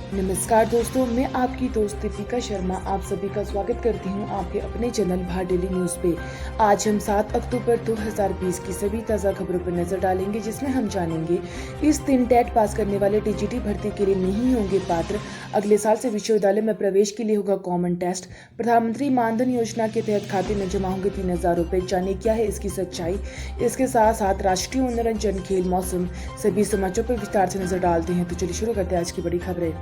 नमस्कार दोस्तों, मैं आपकी दोस्त दीपिका शर्मा आप सभी का स्वागत करती हूं आपके अपने चैनल भारत डेली न्यूज़ पे। आज हम 7 अक्टूबर 2020 की सभी ताज़ा खबरों पर नजर डालेंगे, जिसमें हम जानेंगे इस दिन टेट पास करने वाले टीजीटी भर्ती के लिए नहीं होंगे पात्र। अगले साल से विश्वविद्यालय में प्रवेश के लिए होगा कॉमन टेस्ट। प्रधानमंत्री मानधन योजना के तहत खाते में जमा होंगे 3,000 रुपये। जानिए क्या है इसकी सच्चाई। इसके साथ साथ राष्ट्रीय मनोरंजन, खेल, मौसम सभी समाचारों पर विस्तार से नजर डालते हैं। तो चलिए शुरू करते हैं आज की बड़ी खबरें।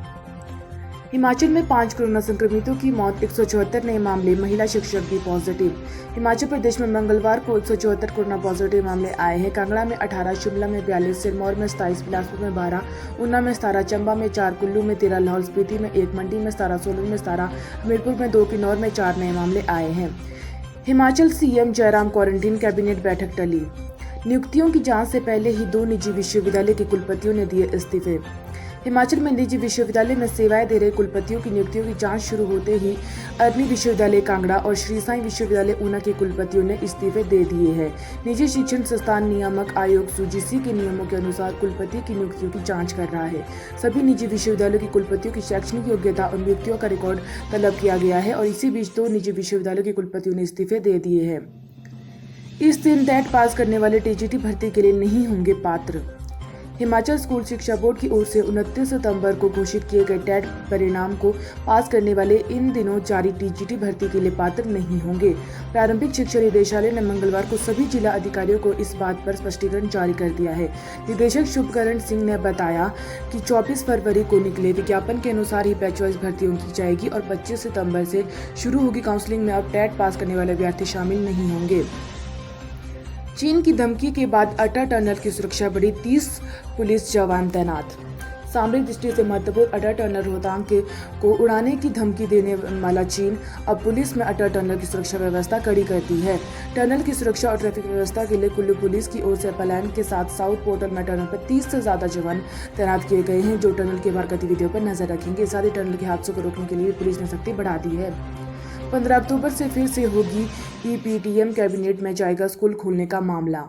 हिमाचल में 5 कोरोना संक्रमितों की मौत, 174 नए मामले, महिला शिक्षक भी पॉजिटिव। हिमाचल प्रदेश में मंगलवार को 174 कोरोना पॉजिटिव मामले आए हैं। कांगड़ा में 18, शिमला में 42, सिरमौर में 27, बिलासपुर में 12, ऊना में 17, चंबा में 4, कुल्लू में 13, लाहौल स्पीति में 1, मंडी में 17, सोलन में 17, हमीरपुर में 2, किन्नौर में 4 नए मामले आए हैं। Himachal CM Jairam quarantine, cabinet बैठक टली। नियुक्तियों की जांच से पहले ही 2 निजी विश्वविद्यालय के कुलपतियों ने दिए इस्तीफे। हिमाचल में निजी विश्वविद्यालय में सेवाएं दे रहे कुलपतियों की नियुक्तियों की जांच शुरू होते ही अरनी विश्वविद्यालय कांगड़ा और श्री साईं विश्वविद्यालय ऊना के कुलपतियों ने इस्तीफे दे दिए हैं। निजी शिक्षण संस्थान नियामक आयोग यूजीसी के नियमों के अनुसार कुलपति की नियुक्तियों की जांच कर रहा है। सभी निजी विश्वविद्यालयों के कुलपतियों की शैक्षणिक योग्यता और नियुक्तियों का रिकॉर्ड तलब किया गया है और इसी बीच 2 निजी विश्वविद्यालयों के कुलपतियों ने इस्तीफे दे दिए हैं। इस दिन टेट पास करने वाले टीजीटी भर्ती के लिए नहीं होंगे पात्र। हिमाचल स्कूल शिक्षा बोर्ड की ओर से 29 सितंबर को घोषित किए गए टेट परिणाम को पास करने वाले इन दिनों जारी टीजीटी भर्ती के लिए पात्र नहीं होंगे। प्रारंभिक शिक्षा निदेशालय ने मंगलवार को सभी जिला अधिकारियों को इस बात पर स्पष्टीकरण जारी कर दिया है। निदेशक शुभकरण सिंह ने बताया कि 24 फरवरी को निकले विज्ञापन के अनुसार ही बैच वाइज भर्तियों की जाएगी और 25 सितम्बर से शुरू होगी काउंसलिंग में अब टेट पास करने वाले अभ्यर्थी शामिल नहीं होंगे। चीन की धमकी के बाद अटल टनल की सुरक्षा बढ़ी, 30 पुलिस जवान तैनात। सामरिक दृष्टि से महत्वपूर्ण अटल टनल रोहतांग को उड़ाने की धमकी देने वाला चीन अब पुलिस में अटल टनल की सुरक्षा व्यवस्था कड़ी कर दी है। टनल की सुरक्षा और ट्रैफिक व्यवस्था के लिए कुल्लू पुलिस की ओर से पलायन के साथ साउथ पोर्टल में टनल पर 30 से ज्यादा जवान तैनात किए गए हैं, जो टनल के बाहर गतिविधियों पर नजर रखेंगे। साथ ही टनल के हादसों को रोकने के लिए पुलिस ने सख्ती बढ़ा दी है। 15 अक्टूबर से फिर से होगी ईपीटीएम, कैबिनेट में जाएगा स्कूल खोलने का मामला।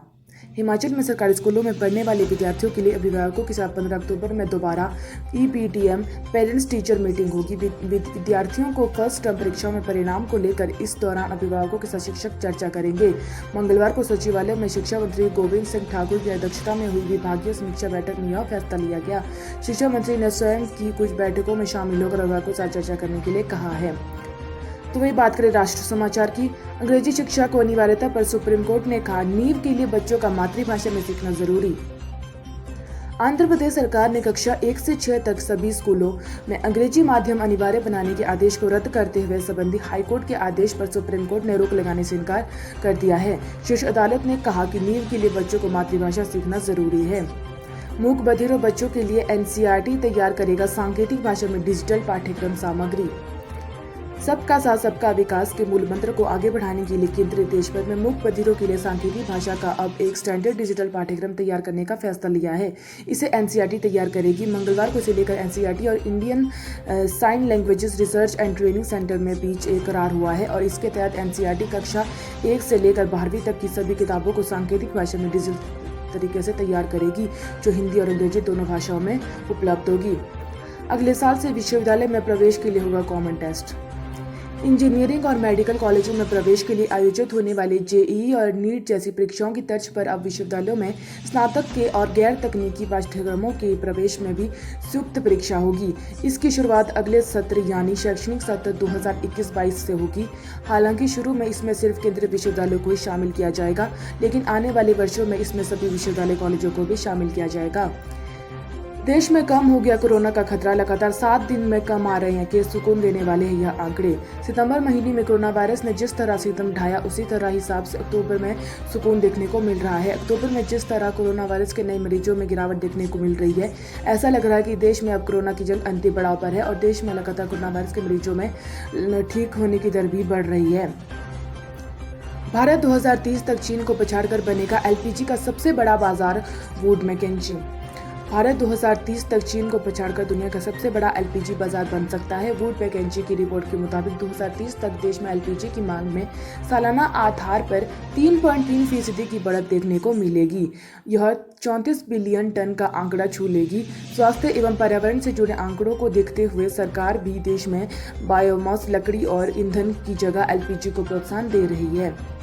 हिमाचल में सरकारी स्कूलों में पढ़ने वाले विद्यार्थियों के लिए अभिभावकों के साथ 15 अक्टूबर में दोबारा ईपीटीएम पेरेंट्स टीचर मीटिंग होगी। विद्यार्थियों को फर्स्ट टर्म परीक्षाओं में परिणाम को लेकर इस दौरान अभिभावकों के साथ शिक्षक चर्चा करेंगे। मंगलवार को सचिवालय में शिक्षा मंत्री गोविंद सिंह ठाकुर की अध्यक्षता में हुई विभागीय समीक्षा बैठक में यह फैसला लिया गया। शिक्षा मंत्री ने स्वयं की कुछ बैठकों में शामिल होकर अभिभावकों के साथ चर्चा करने के लिए कहा है। तो वही बात करें राष्ट्र समाचार की। अंग्रेजी शिक्षा को अनिवार्यता पर सुप्रीम कोर्ट ने कहा, नींव के लिए बच्चों का मातृभाषा में सीखना जरूरी। आंध्र प्रदेश सरकार ने कक्षा 1 से 6 तक सभी स्कूलों में अंग्रेजी माध्यम अनिवार्य बनाने के आदेश को रद्द करते हुए संबंधी हाईकोर्ट के आदेश पर सुप्रीम कोर्ट ने रोक लगाने से इनकार कर दिया है। शीर्ष अदालत ने कहा कि नींव के लिए बच्चों को मातृभाषा सीखना जरूरी है। मूक बधिरों बच्चों के लिए एनसीईआरटी तैयार करेगा सांकेतिक भाषा में डिजिटल पाठ्यक्रम सामग्री। सबका साथ सबका विकास के मूल मंत्र को आगे बढ़ाने के लिए केंद्रीय देश भर में मूक बधिरों के लिए सांकेतिक भाषा का अब एक स्टैंडर्ड डिजिटल पाठ्यक्रम तैयार करने का फैसला लिया है। इसे एनसीईआरटी तैयार करेगी। मंगलवार को इसे लेकर एनसीईआरटी और Indian sign languages research and training centre में बीच एक करार हुआ है और इसके तहत एनसीईआरटी कक्षा 1 से लेकर 12वीं तक की सभी किताबों को सांकेतिक भाषा में डिजिटल तरीके से तैयार करेगी, जो हिंदी और अंग्रेजी दोनों भाषाओं में उपलब्ध होगी। अगले साल से विश्वविद्यालय में प्रवेश के लिए होगा कॉमन टेस्ट। इंजीनियरिंग और मेडिकल कॉलेजों में प्रवेश के लिए आयोजित होने वाली जेईई और नीट जैसी परीक्षाओं की तर्ज पर अब विश्वविद्यालयों में स्नातक के और गैर तकनीकी पाठ्यक्रमों के प्रवेश में भी संयुक्त परीक्षा होगी। इसकी शुरुआत अगले सत्र यानी शैक्षणिक सत्र 2021-22 से होगी। हालांकि शुरू में इसमें सिर्फ केंद्रीय विश्वविद्यालयों को ही शामिल किया जाएगा, लेकिन आने वाले वर्षों में इसमें सभी विश्वविद्यालय कॉलेजों को भी शामिल किया जाएगा। देश में कम हो गया कोरोना का खतरा, लगातार 7 दिन में कम आ रहे हैं केस, सुकून देने वाले हैं यह आंकड़े। सितंबर महीने में कोरोना वायरस ने जिस तरह सितम ढाया, उसी तरह हिसाब से अक्टूबर में सुकून देखने को मिल रहा है। अक्टूबर में जिस तरह कोरोना वायरस के नए मरीजों में गिरावट देखने को मिल रही है, ऐसा लग रहा है कि देश में अब कोरोना की जंग अंतिम पड़ाव पर है और देश में लगातार कोरोना वायरस के मरीजों में ठीक होने की दर भी बढ़ रही है। भारत 2030 तक चीन को पछाड़कर बनेगा एलपीजी का सबसे बड़ा बाजार, वुड मैकेंजी। भारत 2030 तक चीन को पछाड़कर दुनिया का सबसे बड़ा एलपीजी बाजार बन सकता है। वुड मैकेंजी की रिपोर्ट के मुताबिक 2030 तक देश में एलपीजी की मांग में सालाना आधार पर 3.3% की बढ़त देखने को मिलेगी। यह 34 बिलियन टन का आंकड़ा छू लेगी। स्वास्थ्य एवं पर्यावरण से जुड़े आंकड़ों को देखते हुए सरकार भी देश में बायोमास, लकड़ी और ईंधन की जगह एलपीजी को प्रोत्साहन दे रही है।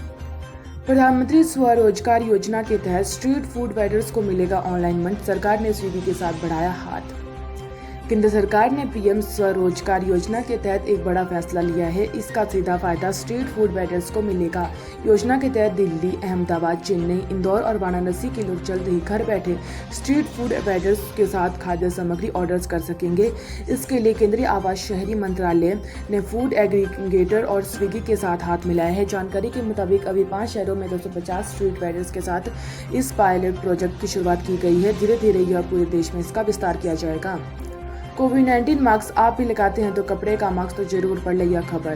प्रधानमंत्री स्वरोजगार योजना के तहत स्ट्रीट फूड वेंडर्स को मिलेगा ऑनलाइन मंच। सरकार ने स्विगी के साथ बढ़ाया हाथ। केंद्र सरकार ने पीएम स्वरोजगार योजना के तहत एक बड़ा फैसला लिया है। इसका सीधा फायदा स्ट्रीट फूड वेंडर्स को मिलेगा। योजना के तहत दिल्ली, अहमदाबाद, चेन्नई, इंदौर और वाराणसी के लोग जल्द ही घर बैठे स्ट्रीट फूड वेंडर्स के साथ खाद्य सामग्री ऑर्डर्स कर सकेंगे। इसके लिए केंद्रीय आवास शहरी मंत्रालय ने फूड एग्रीगेटर और स्विगी के साथ हाथ मिलाया है। जानकारी के मुताबिक अभी 5 शहरों में 250 स्ट्रीट वेंडर्स के साथ इस पायलट प्रोजेक्ट की शुरुआत की गई है। धीरे धीरे यह पूरे देश में इसका विस्तार किया जाएगा। कोविड-19 मास्क आप भी लगाते हैं तो कपड़े का मास्क तो जरूर पढ़ ले। यह खबर।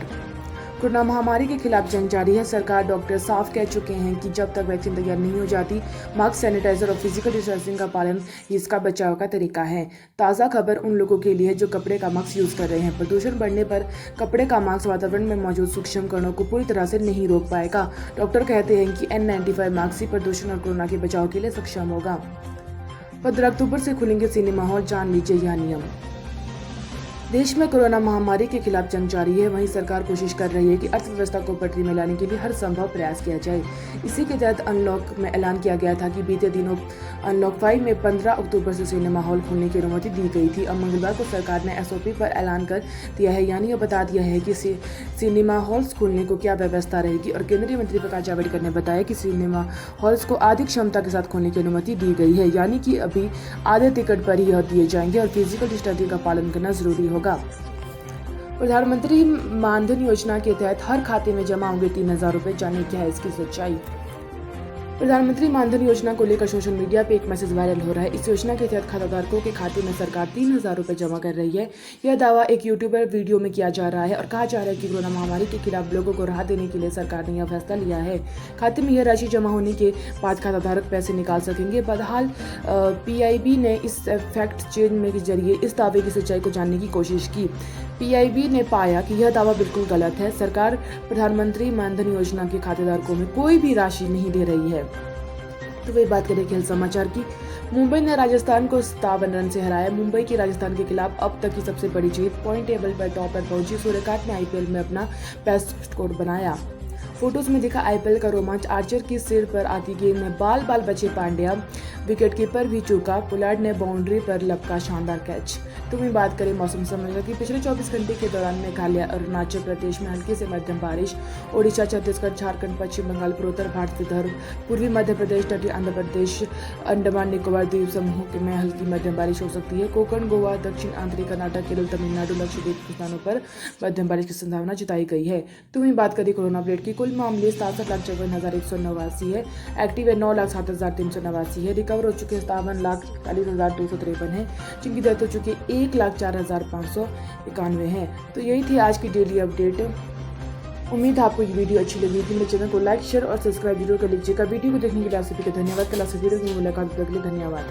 कोरोना महामारी के खिलाफ जंग जारी है। सरकार, डॉक्टर साफ कह चुके हैं कि जब तक वैक्सीन तैयार नहीं हो जाती, मास्क, सैनिटाइजर और फिजिकल डिस्टेंसिंग का पालन इसका बचाव का तरीका है। ताज़ा खबर उन लोगों के लिए जो कपड़े का मास्क यूज कर रहे हैं। प्रदूषण बढ़ने पर कपड़े का मास्क वातावरण में मौजूद सूक्ष्म कणों को पूरी तरह से नहीं रोक पाएगा। डॉक्टर कहते हैं कि N95 मास्क ही प्रदूषण और कोरोना के बचाव के लिए सक्षम होगा। 15 अक्टूबर से खुलेंगे सिनेमा हॉल, जान लीजिए यह नियम। देश में कोरोना महामारी के खिलाफ जंग जारी है। वहीं सरकार कोशिश कर रही है कि अर्थव्यवस्था को पटरी में लाने के लिए हर संभव प्रयास किया जाए। इसी के तहत अनलॉक में ऐलान किया गया था कि बीते दिनों अनलॉक 5 में 15 अक्टूबर से सिनेमा हॉल खोलने की अनुमति दी गई थी। अब मंगलवार को सरकार ने एसओपी पर ऐलान कर दिया है, यानी यह बता दिया है कि सिनेमा हॉल्स खोलने को क्या व्यवस्था रहेगी। और केंद्रीय मंत्री प्रकाश जावड़ेकर ने बताया कि सिनेमा हॉल्स को आधी क्षमता के साथ खोलने की अनुमति दी गई है, यानी कि अभी आधे टिकट पर ही यह दिए जाएंगे और फिजिकल डिस्टेंसिंग का पालन करना जरूरी होगा। प्रधानमंत्री मानधन योजना के तहत हर खाते में जमा होंगे 3,000 रुपए। जानिए क्या है इसकी सच्चाई। प्रधानमंत्री मानधन योजना को लेकर सोशल मीडिया पे एक मैसेज वायरल हो रहा है। इस योजना के तहत खाताधारकों के खाते में सरकार 3,000 रुपए जमा कर रही है। यह दावा एक यूट्यूबर वीडियो में किया जा रहा है और कहा जा रहा है कि कोरोना महामारी के खिलाफ लोगों को राहत देने के लिए सरकार ने यह फैसला लिया है। खाते में यह राशि जमा होने के बाद खाताधारक पैसे निकाल सकेंगे। बहरहाल पीआईबी ने इस फैक्ट चेक के जरिए इस दावे की सच्चाई को जानने की कोशिश की। पीआईबी ने पाया कि यह दावा बिल्कुल गलत है। सरकार प्रधानमंत्री मानधन योजना के खातेधारकों में कोई भी राशि नहीं दे रही है। तो वही बात करें खेल समाचार की। मुंबई ने राजस्थान को 57 रन से हराया। मुंबई की राजस्थान के खिलाफ अब तक की सबसे बड़ी जीत। पॉइंट टेबल पर टॉप पर पहुंची सूर्यकांत ने आईपीएल में अपना बेस्ट स्कोर बनाया। फोटोज में दिखा आईपीएल का रोमांच। आर्चर की सिर पर आती गेंद में बाल बाल बचे पांड्या। विकेटकीपर भी चूका। पुलार्ड ने बाउंड्री पर लपका शानदार कैच। तो वहीं बात करें मौसम संबंधी की पिछले 24 घंटे के दौरान मेघालय, अरुणाचल प्रदेश में हल्की से मध्यम बारिश। ओडिशा, छत्तीसगढ़, झारखंड, पश्चिम बंगाल, पूर्वोत्तर भारत, विदर्भ, पूर्वी मध्य प्रदेश, तटीय आंध्र प्रदेश, अंडमान निकोबार द्वीप समूह में हल्की मध्यम बारिश हो सकती है। कोंकण, गोवा, दक्षिण आंध्र कर्नाटक, केरल, तमिलनाडु, लक्षद्वीप के स्थानों पर मध्यम बारिश की संभावना जताई गई है। तो वहीं बात करें कोरोना अपडेट की। कुल मामले 67,54,189 है। एक्टिव है 9,07,389 है। रिकवर हो चुके 57,41,253 है, जिनकी डेथ हो चुकी है 1,04,591 है। तो यही थी आज की डेली अपडेट। उम्मीद है आपको ये वीडियो अच्छी लगी थी। मेरे चैनल को लाइक, शेयर और सब्सक्राइब जरूर कर लीजिएगा। वीडियो को देखने के लिए आप सभी का धन्यवाद। कल आपसे वीडियो की मुलाकात के लिए धन्यवाद।